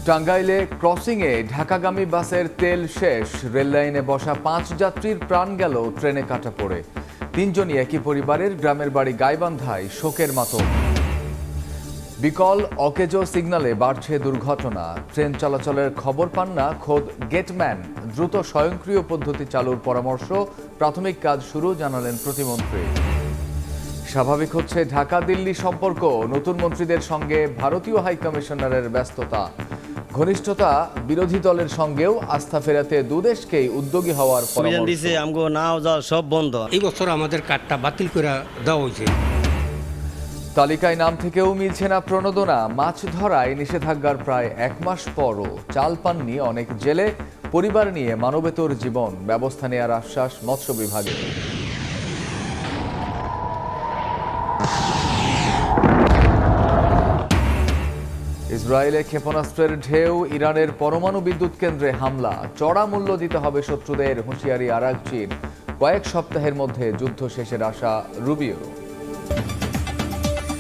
টাঙ্গাইলে ক্রসিংয়ে ঢাকাগামী বাসের তেল শেষ, রেললাইনে বসা 5 যাত্রীর প্রাণ গেল ট্রেনে কাটা পড়ে। 3 জনই একই পরিবারের, গ্রামের বাড়ি গাইবান্ধায়, শোকের মাতম। বিকল অকেজো সিগন্যালে বাড়ছে দুর্ঘটনা, ট্রেন চলাচলের খবর পান না খোদ গেটম্যান। দ্রুত স্বয়ংক্রিয় পদ্ধতি চালুর পরামর্শ, প্রাথমিক কাজ শুরু জানালেন প্রতিমন্ত্রী। স্বাভাবিক হচ্ছে ঢাকা দিল্লি সম্পর্ক, নতুন মন্ত্রীদের সঙ্গে ভারতীয় হাইকমিশনারের ব্যস্ততা। ঘনিষ্ঠতা বিরোধী দলের সঙ্গেও আস্থা ফেরাতে দুদেশকেই উদ্যোগী হওয়ার পরামর্শ। সব বন্ধ। এই বছর আমাদের কার্ডটা বাতিল করে দেওয়া হয়েছে। তালিকায় নাম থেকেও মিলছে না প্রণোদনা। মাছ ধরায় নিষেধাজ্ঞার প্রায় 1 মাস পরও চাল পাননি অনেক জেলে। পরিবার নিয়ে মানবেতর জীবন, ব্যবস্থা নেওয়ার আশ্বাস মৎস্য বিভাগের। ইসরায়েলে ক্ষেপণাস্ত্রের ঢেউ, ইরানের পরমাণু বিদ্যুৎ কেন্দ্রে হামলা। চড়া মূল্য দিতে হবে শত্রুদের, হুঁশিয়ারি আরাগচির। কয়েক সপ্তাহের মধ্যে যুদ্ধ শেষের আশা রুবিও।